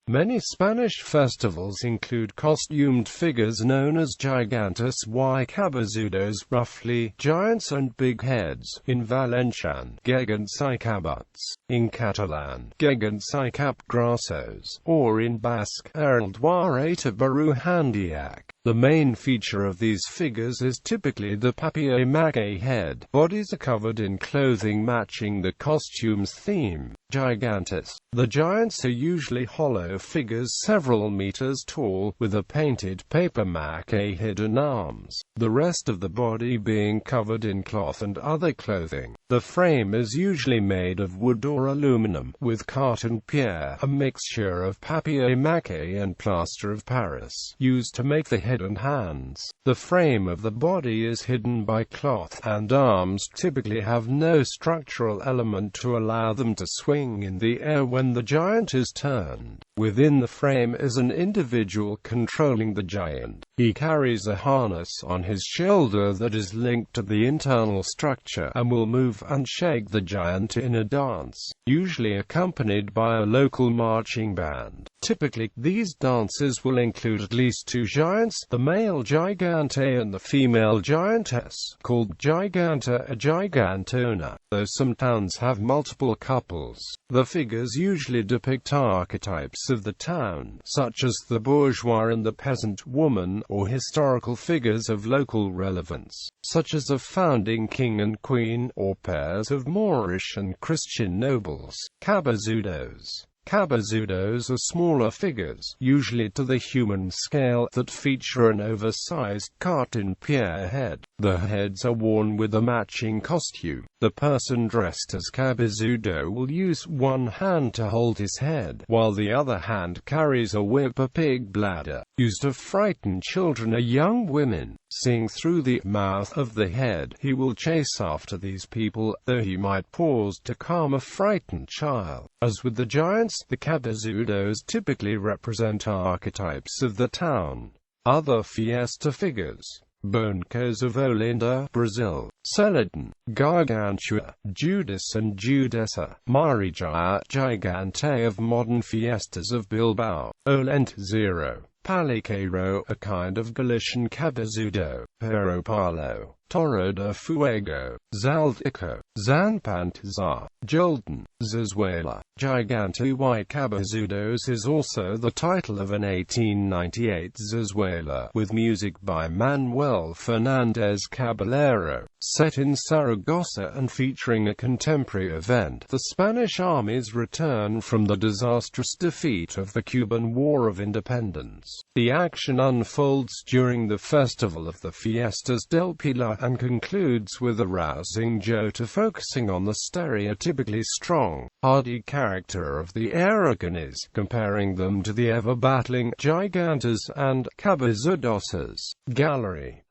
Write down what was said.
Many Spanish festivals include costumed figures known as Gigantes y cabezudos, roughly giants and big heads, in Valencian, Gegants y cabuts, in Catalan, Gegants y capgrossos, or in Basque, erraldoi buruhandiak. The main feature of these figures is typically the papier maché head. Bodies are covered in clothing matching the costume's theme. Gigantes. The giants are usually hollow figures several meters tall, with a painted paper maché hidden arms, the rest of the body being covered in cloth and other clothing. The frame is usually made of wood or aluminum, with carton pierre, a mixture of papier maché and plaster of Paris, used to make the head and hands. The frame of the body is hidden by cloth, and arms typically have no structural element to allow them to swing in the air when the giant is turned. Within the frame is an individual controlling the giant. He carries a harness on his shoulder that is linked to the internal structure, and will move and shake the giant in a dance, usually accompanied by a local marching band. Typically, these dances will include at least two giants, the male gigante and the female giantess, called giganta or gigantona, though some towns have multiple couples. The figures usually depict archetypes of the town, such as the bourgeois and the peasant woman, or historical figures of local relevance, such as a founding king and queen, or pairs of Moorish and Christian nobles. Cabezudos. Cabezudos are smaller figures, usually to the human scale, that feature an oversized carton pierre head. The heads are worn with a matching costume. The person dressed as cabezudo will use one hand to hold his head, while the other hand carries a whip, a pig bladder, used to frighten children or young women. Seeing through the mouth of the head, he will chase after these people, though he might pause to calm a frightened child. As with the giants, the cabezudos typically represent archetypes of the town. Other fiesta figures: Boncos of Olinda, Brazil; Celadon, Gargantua, Judas and Judessa; Marija, Gigante of modern fiestas of Bilbao; Olent Zero; Paliquero, a kind of Galician cabezudo; Pero Palo; Toro de Fuego; Zaldico; Zanpantazar; Jolden; Zazuela. Gigante y Cabezudos is also the title of an 1898 Zazuela, with music by Manuel Fernandez Caballero, set in Saragossa and featuring a contemporary event: the Spanish army's return from the disastrous defeat of the Cuban War of Independence. The action unfolds during the festival of the Fiestas del Pilar, and concludes with a rousing jota focusing on the stereotypically strong, hardy character of the Aragonese, comparing them to the ever-battling Gigantes and Cabezudoses. Gallery.